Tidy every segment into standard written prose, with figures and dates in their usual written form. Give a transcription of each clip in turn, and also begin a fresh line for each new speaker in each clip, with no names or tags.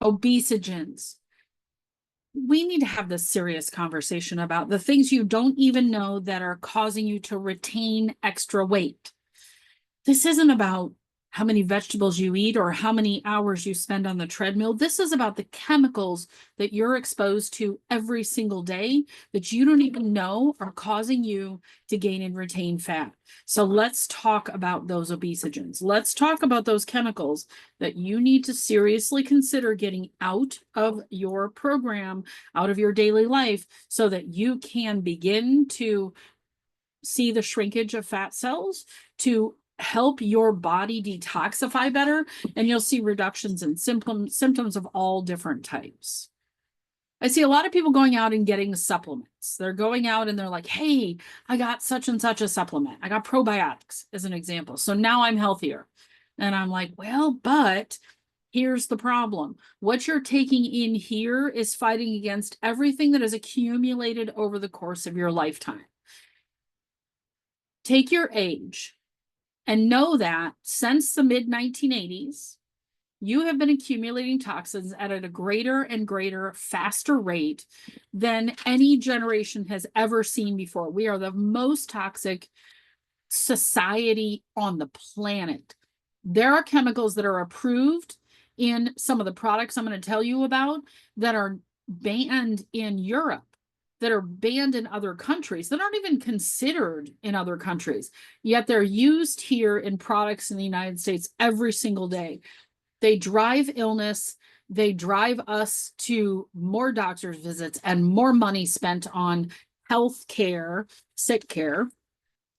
obesagens. We need to have this serious conversation about the things you don't even know that are causing you to retain extra weight. This isn't about how many vegetables you eat or how many hours you spend on the treadmill. This is about the chemicals that you're exposed to every single day that you don't even know are causing you to gain and retain fat. So let's talk about those obesagens. Let's talk about those chemicals that you need to seriously consider getting out of your program, out of your daily life, so that you can begin to see the shrinkage of fat cells, to help your body detoxify better, and you'll see reductions in symptoms of all different types. I see a lot of people going out and getting supplements. They're going out and they're like, hey, I got such and such a supplement. I got probiotics as an example. So now I'm healthier. And I'm like, well, but here's the problem. What you're taking in here is fighting against everything that has accumulated over the course of your lifetime. Take your age and know that since the mid-1980s, you have been accumulating toxins at a greater and greater, faster rate than any generation has ever seen before. We are the most toxic society on the planet. There are chemicals that are approved in some of the products I'm going to tell you about that are banned in Europe, that are banned in other countries, that aren't even considered in other countries, yet they're used here in products in the United States every single day. They drive illness. They drive us to more doctor's visits and more money spent on health care, sick care,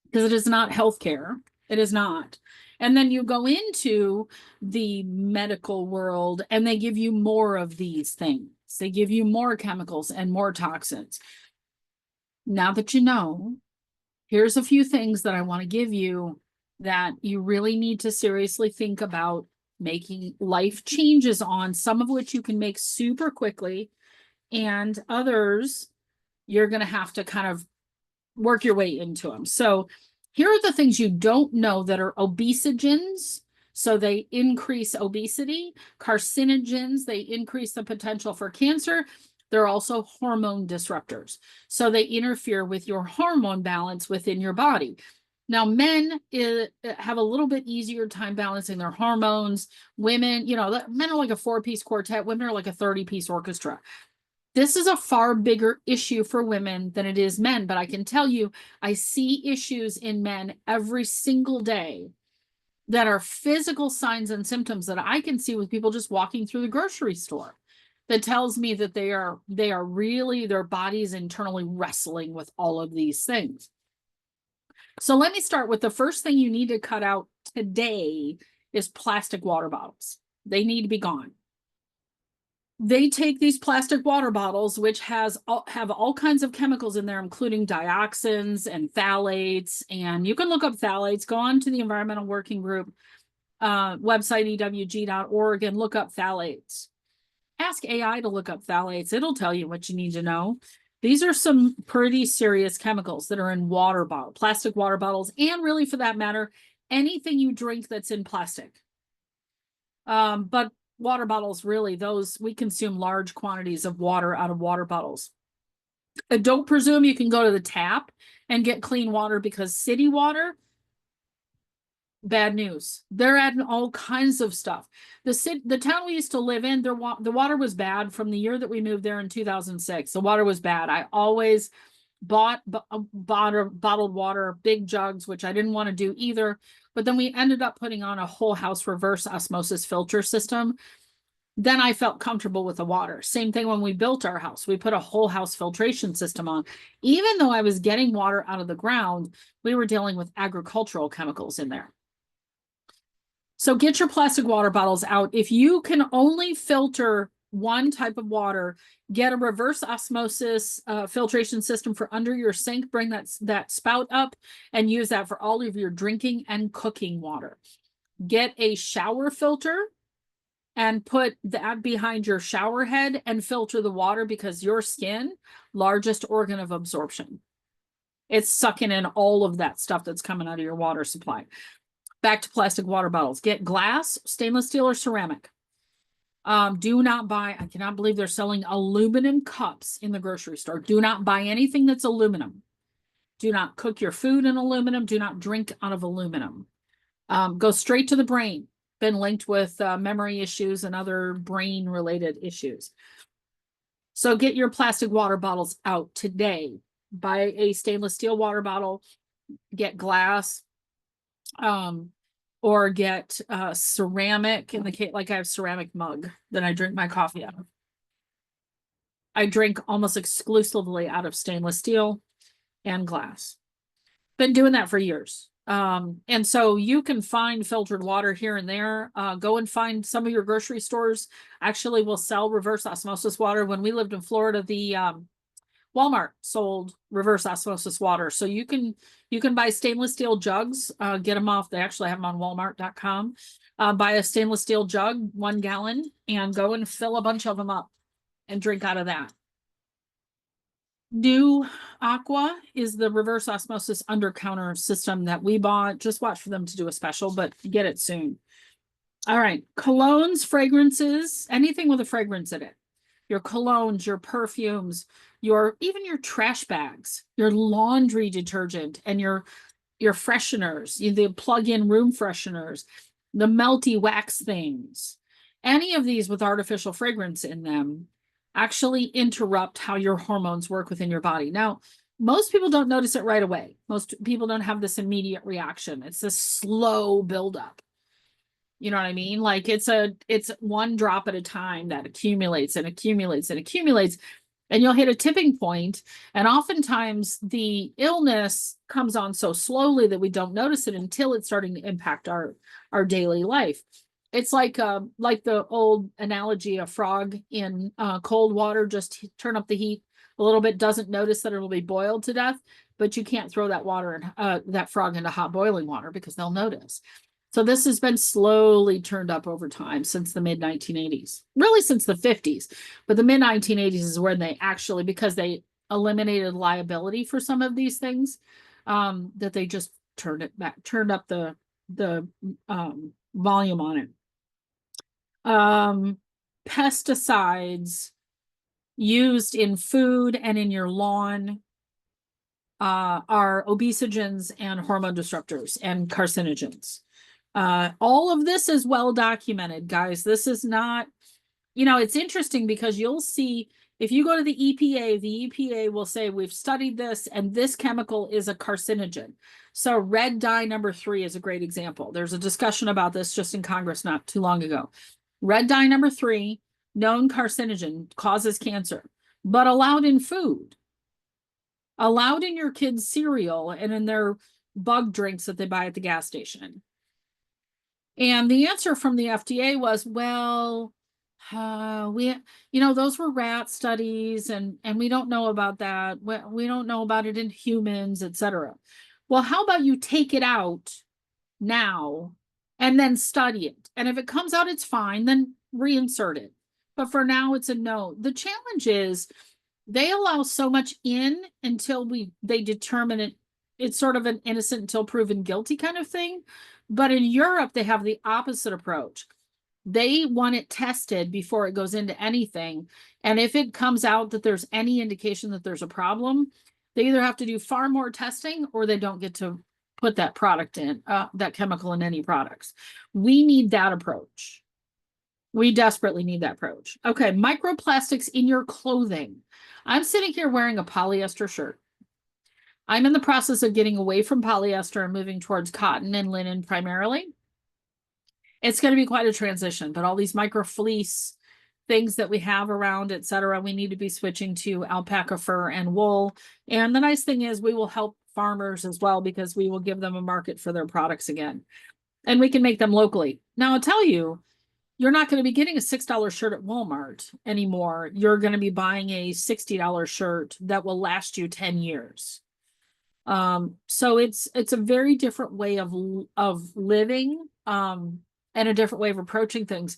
because it is not health care. It is not. And then you go into the medical world and they give you more of these things. They give you more chemicals and more toxins. Now that you know, here's a few things that I want to give you that you really need to seriously think about making life changes on, some of which you can make super quickly, and others you're going to have to kind of work your way into them. So here are the things you don't know that are obesagens. So they increase obesity. Carcinogens, they increase the potential for cancer. They're also hormone disruptors. So they interfere with your hormone balance within your body. Now, men have a little bit easier time balancing their hormones. Women, men are like a 4-piece quartet. Women are like a 30-piece orchestra. This is a far bigger issue for women than it is men, but I can tell you, I see issues in men every single day that are physical signs and symptoms that I can see with people just walking through the grocery store. That tells me that they are really, their bodies internally wrestling with all of these things. So let me start with the first thing you need to cut out today is plastic water bottles. They need to be gone. They take these plastic water bottles, which have all kinds of chemicals in there, including dioxins and phthalates. And you can look up phthalates. Go on to the Environmental Working Group website, ewg.org, and look up phthalates. Ask AI to look up phthalates. It'll tell you what you need to know. These are some pretty serious chemicals that are in plastic water bottles, and really, for that matter, anything you drink that's in plastic. But water bottles, really, we consume large quantities of water out of water bottles. Don't presume you can go to the tap and get clean water, because city water, bad news. They're adding all kinds of stuff. The town we used to live in, the water was bad from the year that we moved there in 2006. The water was bad. I always bought bottled water, big jugs, which I didn't want to do either. But then we ended up putting on a whole house reverse osmosis filter system. Then I felt comfortable with the water. Same thing when we built our house. We put a whole house filtration system on. Even though I was getting water out of the ground, we were dealing with agricultural chemicals in there. So get your plastic water bottles out. If you can only filter one type of water, get a reverse osmosis filtration system for under your sink. Bring that spout up and use that for all of your drinking and cooking water. Get a shower filter and put that behind your shower head and filter the water, because your skin, largest organ of absorption. It's sucking in all of that stuff that's coming out of your water supply. Back to plastic water bottles. Get glass, stainless steel, or ceramic. Do not buy, I cannot believe they're selling aluminum cups in the grocery store. Do not buy anything that's aluminum. Do not cook your food in aluminum. Do not drink out of aluminum. Go straight to the brain. Been linked with memory issues and other brain related issues. So get your plastic water bottles out today. Buy a stainless steel water bottle, get glass, or get ceramic in the case, like I have ceramic mug that I drink my coffee out of. I drink almost exclusively out of stainless steel and glass. Been doing that for years. And so you can find filtered water here and there. Go and find some of your grocery stores actually will sell reverse osmosis water. When we lived in Florida, the Walmart sold reverse osmosis water. So you can buy stainless steel jugs, get them off. They actually have them on walmart.com. Buy a stainless steel jug, 1 gallon, and go and fill a bunch of them up and drink out of that. New Aqua is the reverse osmosis under-counter system that we bought. Just watch for them to do a special, but get it soon. All right, colognes, fragrances, anything with a fragrance in it. Your colognes, your perfumes, even your trash bags, your laundry detergent, and your fresheners, the plug-in room fresheners, the melty wax things. Any of these with artificial fragrance in them actually interrupt how your hormones work within your body. Now, most people don't notice it right away. Most people don't have this immediate reaction. It's a slow buildup. You know what I mean? Like it's one drop at a time that accumulates and accumulates and accumulates, and you'll hit a tipping point. And oftentimes the illness comes on so slowly that we don't notice it until it's starting to impact our daily life. It's like the old analogy, a frog in cold water, just turn up the heat a little bit, doesn't notice that it'll be boiled to death, but you can't throw that water and that frog into hot boiling water because they'll notice. So this has been slowly turned up over time since the mid 1980s, really since the 50s, but the mid 1980s is when they actually, because they eliminated liability for some of these things, that they just turned up the volume on it. Pesticides used in food and in your lawn are obesagens and hormone disruptors and carcinogens. All of this is well documented, guys. This is not, it's interesting because you'll see if you go to the EPA will say, we've studied this and this chemical is a carcinogen. So red dye number 3 is a great example. There's a discussion about this just in Congress not too long ago. Red dye number 3, known carcinogen, causes cancer, but allowed in food, allowed in your kids' cereal and in their bug drinks that they buy at the gas station. And the answer from the FDA was, well, those were rat studies and we don't know about that. We don't know about it in humans, etc. Well, how about you take it out now and then study it? And if it comes out, it's fine, then reinsert it. But for now, it's a no. The challenge is they allow so much in until they determine it. It's sort of an innocent until proven guilty kind of thing. But in Europe, they have the opposite approach. They want it tested before it goes into anything. And if it comes out that there's any indication that there's a problem, they either have to do far more testing or they don't get to put that product in, that chemical in any products. We need that approach. We desperately need that approach. Okay, microplastics in your clothing. I'm sitting here wearing a polyester shirt. I'm in the process of getting away from polyester and moving towards cotton and linen primarily. It's going to be quite a transition, but all these micro fleece things that we have around, etc., we need to be switching to alpaca fur and wool. And the nice thing is we will help farmers as well because we will give them a market for their products again. And we can make them locally. Now, I'll tell you, you're not going to be getting a $6 shirt at Walmart anymore. You're going to be buying a $60 shirt that will last you 10 years. So it's a very different way of living, and a different way of approaching things.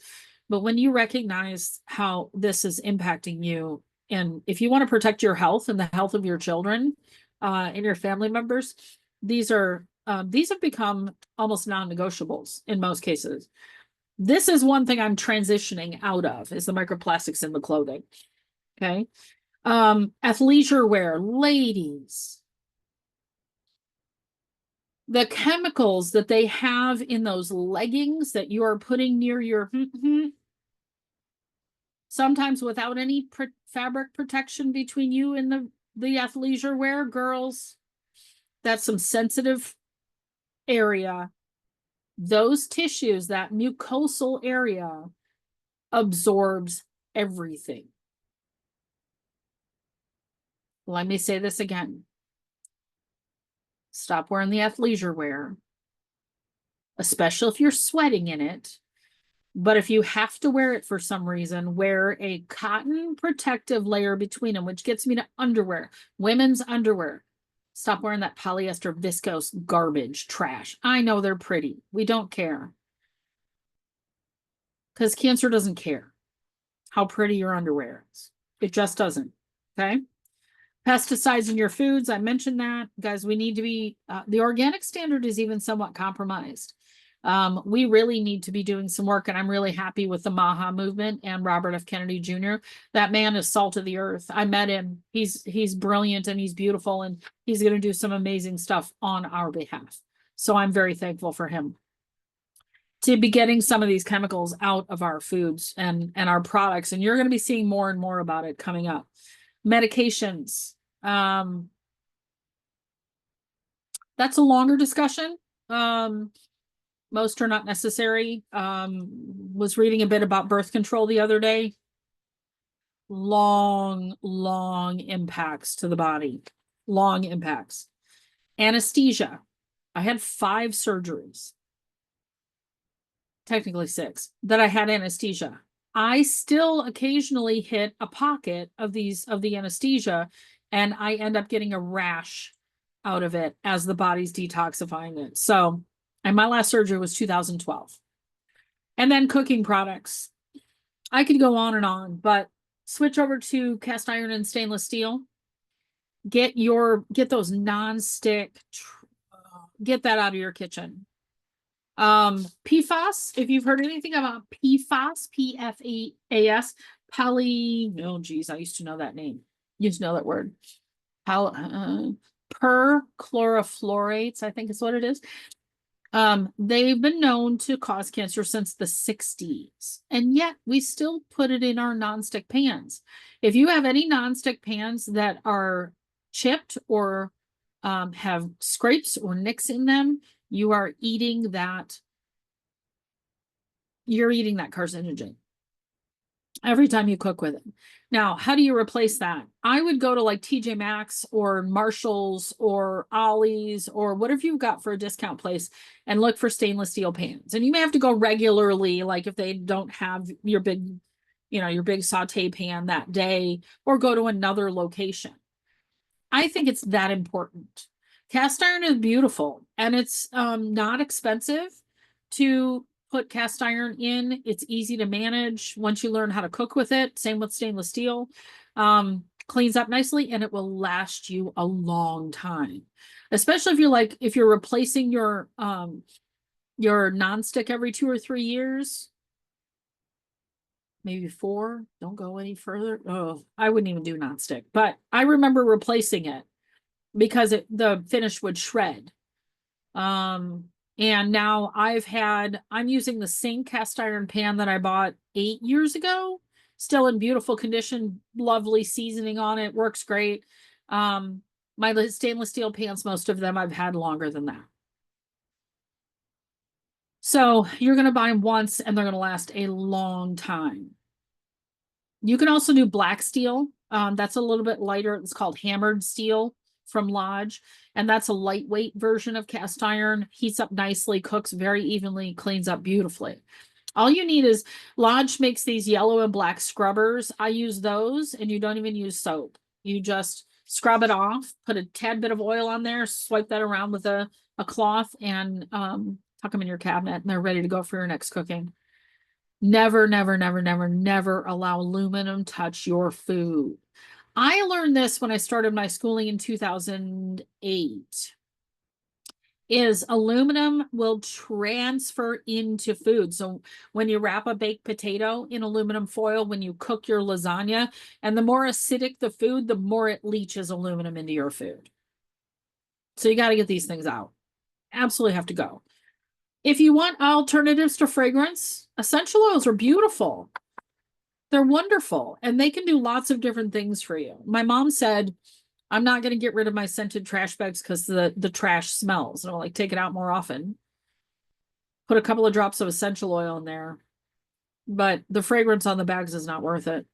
But when you recognize how this is impacting you, and if you want to protect your health and the health of your children, and your family members, these have become almost non-negotiables in most cases. This is one thing I'm transitioning out of, is the microplastics in the clothing. Okay. Athleisure wear, ladies. The chemicals that they have in those leggings that you are putting near your, sometimes without any fabric protection between you and the athleisure wear, girls, that's some sensitive area. Those tissues, that mucosal area, absorbs everything. Let me say this again. Stop wearing the athleisure wear, especially if you're sweating in it. But if you have to wear it for some reason, wear a cotton protective layer between them, which gets me to underwear, women's underwear. Stop wearing that polyester viscose garbage trash. I know they're pretty. We don't care. Because cancer doesn't care how pretty your underwear is. It just doesn't. Okay. Pesticides in your foods. I mentioned that. Guys, we need to be, the organic standard is even somewhat compromised. We really need to be doing some work, and I'm really happy with the MAHA movement and Robert F. Kennedy Jr. That man is salt of the earth. I met him. He's brilliant and he's beautiful, and he's going to do some amazing stuff on our behalf. So I'm very thankful for him to be getting some of these chemicals out of our foods and our products. And you're going to be seeing more and more about it coming up. Medications. That's a longer discussion. Most are not necessary. Was reading a bit about birth control the other day. Long impacts to the body. Long impacts. Anesthesia. I had 5 surgeries. Technically 6. That I had anesthesia. I still occasionally hit a pocket of the anesthesia, and I end up getting a rash out of it as the body's detoxifying it. So, and my last surgery was 2012. And then cooking products. I could go on and on, but switch over to cast iron and stainless steel. Get those non-stick, get that out of your kitchen. PFAS, if you've heard anything about PFAS, P-F-A-S, oh geez, I used to know that name. Used to know that word. Perchlorofluorates, I think is what it is. They've been known to cause cancer since the 60s, and yet we still put it in our nonstick pans. If you have any nonstick pans that are chipped or have scrapes or nicks in them, you are eating that. You're eating that carcinogen every time you cook with it. Now, how do you replace that? I would go to like TJ Maxx or Marshall's or Ollie's or whatever you've got for a discount place and look for stainless steel pans. And you may have to go regularly, like if they don't have your big, your big saute pan that day, or go to another location. I think it's that important. Cast iron is beautiful, and it's not expensive to put cast iron in. It's easy to manage once you learn how to cook with it. Same with stainless steel. Cleans up nicely, and it will last you a long time. Especially if you're replacing your nonstick every 2 or 3 years. Maybe 4. Don't go any further. Oh, I wouldn't even do nonstick, but I remember replacing it because the finish would shred. And now I'm using the same cast iron pan that I bought 8 years ago, still in beautiful condition, lovely seasoning on it, works great. My stainless steel pans, most of them I've had longer than that. So you're going to buy them once and they're going to last a long time. You can also do black steel. That's a little bit lighter. It's called hammered steel from Lodge. And that's a lightweight version of cast iron. Heats up nicely, cooks very evenly, cleans up beautifully. All you need is Lodge makes these yellow and black scrubbers. I use those, and you don't even use soap. You just scrub it off, put a tad bit of oil on there, swipe that around with a cloth, and tuck them in your cabinet, and they're ready to go for your next cooking. Never, never, never, never, never allow aluminum touch your food. I learned this when I started my schooling in 2008. is aluminum will transfer into food. So when you wrap a baked potato in aluminum foil, when you cook your lasagna, and the more acidic the food, the more it leaches aluminum into your food. So you got to get these things out. Absolutely have to go. If you want alternatives to fragrance, essential oils are beautiful. They're wonderful, and they can do lots of different things for you. My mom said, I'm not going to get rid of my scented trash bags because the trash smells. And I'll like take it out more often. Put a couple of drops of essential oil in there. But the fragrance on the bags is not worth it.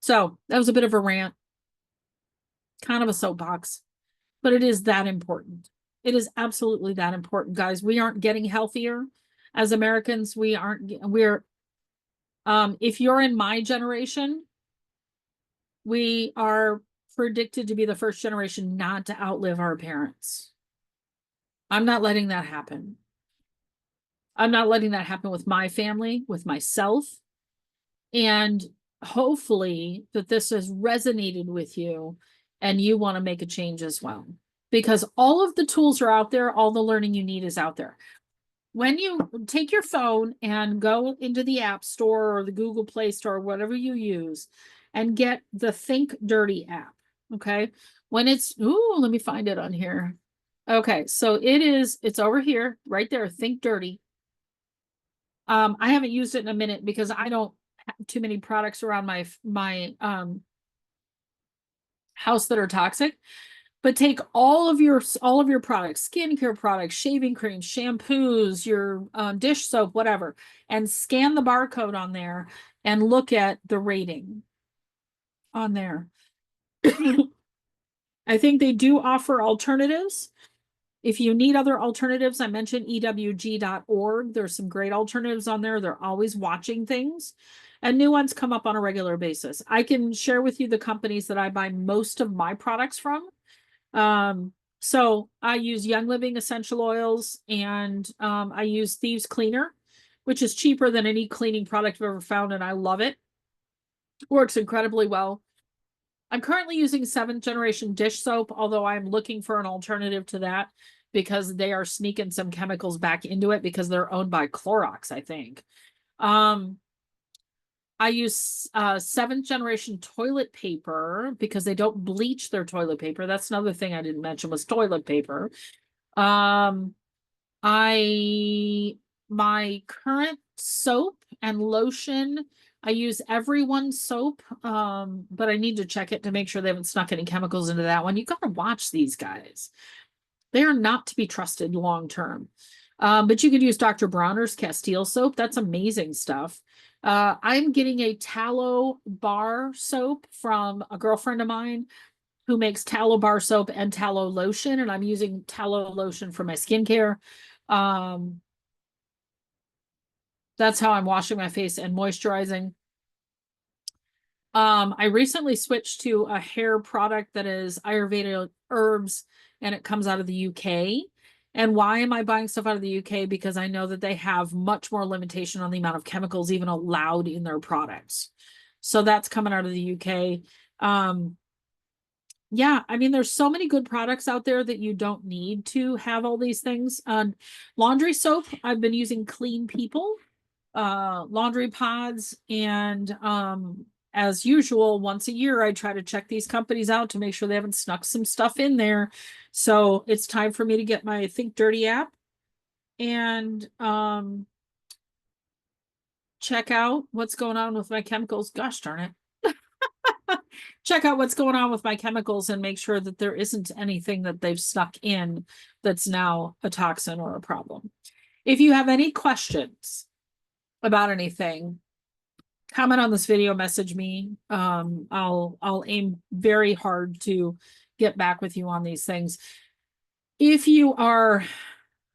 So that was a bit of a rant. Kind of a soapbox. But it is that important. It is absolutely that important, guys. We aren't getting healthier as Americans. We're if you're in my generation, we are predicted to be the first generation not to outlive our parents. I'm not letting that happen. I'm not letting that happen with my family, with myself. And hopefully that this has resonated with you and you want to make a change as well. Because all of the tools are out there, all the learning you need is out there. When you take your phone and go into the App Store or the Google Play Store, whatever you use, and get the Think Dirty app, okay? When it's, let me find it on here. Okay, so it's over here, right there, Think Dirty. I haven't used it in a minute because I don't have too many products around my house that are toxic. But take all of your products, skincare products, shaving creams, shampoos, your dish soap, whatever, and scan the barcode on there and look at the rating on there. I think they do offer alternatives. If you need other alternatives, I mentioned ewg.org. There's some great alternatives on there. They're always watching things, and new ones come up on a regular basis. I can share with you the companies that I buy most of my products from. So I use Young Living essential oils, and I use Thieves Cleaner, which is cheaper than any cleaning product I've ever found, and I love it. Works incredibly well. I'm currently using 7th generation dish soap, although I'm looking for an alternative to that because they are sneaking some chemicals back into it because they're owned by Clorox, I think. I use 7th generation toilet paper because they don't bleach their toilet paper. That's another thing I didn't mention was toilet paper. My current soap and lotion, I use Everyone soap, but I need to check it to make sure they haven't snuck any chemicals into that one. You got to watch these guys. They are not to be trusted long term. But you could use Dr. Bronner's Castile soap. That's amazing stuff. I'm getting a tallow bar soap from a girlfriend of mine who makes tallow bar soap and tallow lotion, and I'm using tallow lotion for my skincare. That's how I'm washing my face and moisturizing. I recently switched to a hair product that is Ayurveda herbs, and it comes out of the UK. And why am I buying stuff out of the UK? Because I know that they have much more limitation on the amount of chemicals even allowed in their products. So that's coming out of the UK. Yeah, I mean, there's so many good products out there that you don't need to have all these things. Laundry soap, I've been using Clean People, laundry pods, and as usual, once a year, I try to check these companies out to make sure they haven't snuck some stuff in there. So it's time for me to get my Think Dirty app and check out what's going on with my chemicals. Gosh darn it. Check out what's going on with my chemicals and make sure that there isn't anything that they've stuck in that's now a toxin or a problem. If you have any questions about anything, comment on this video, message me. I'll aim very hard to get back with you on these things. If you are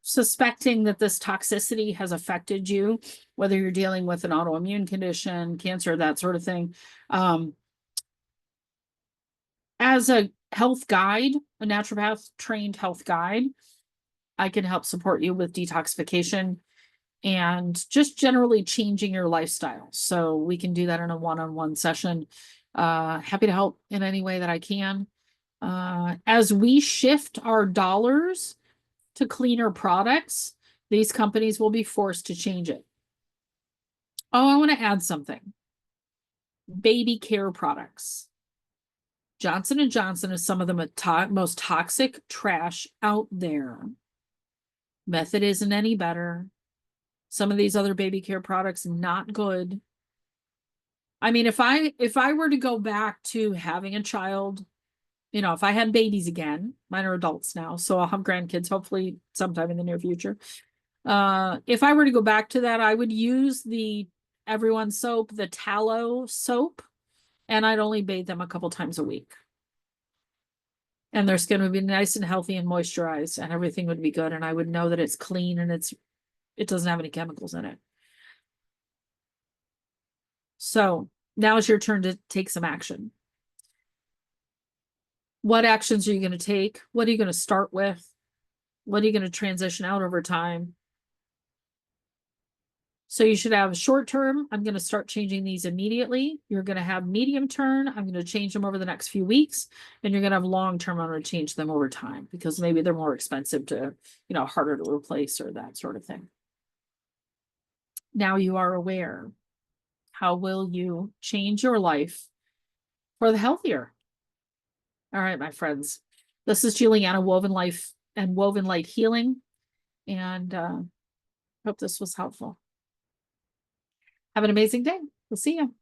suspecting that this toxicity has affected you, whether you're dealing with an autoimmune condition, cancer, that sort of thing, as a health guide, a naturopath trained health guide, I can help support you with detoxification and just generally changing your lifestyle. So we can do that in a one-on-one session. Happy to help in any way that I can. As we shift our dollars to cleaner products, these companies will be forced to change it. Oh, I want to add something. Baby care products. Johnson & Johnson is some of the most toxic trash out there. Method isn't any better. Some of these other baby care products, not good. I mean, if I were to go back to having a child, you know, if I had babies again, mine are adults now, so I'll have grandkids hopefully sometime in the near future. If I were to go back to that, I would use the Everyone soap, the tallow soap, and I'd only bathe them a couple times a week. And their skin would be nice and healthy and moisturized, and everything would be good, and I would know that it's clean and it doesn't have any chemicals in it. So now it's your turn to take some action. What actions are you going to take? What are you going to start with? What are you going to transition out over time? So you should have short term. I'm going to start changing these immediately. You're going to have medium term. I'm going to change them over the next few weeks. And you're going to have long term. I'm going to change them over time because maybe they're more expensive to, you know, harder to replace or that sort of thing. Now you are aware. How will you change your life for the healthier? All right, my friends. This is Julianna, Woven Life and Woven Light Healing. And hope this was helpful. Have an amazing day. We'll see you.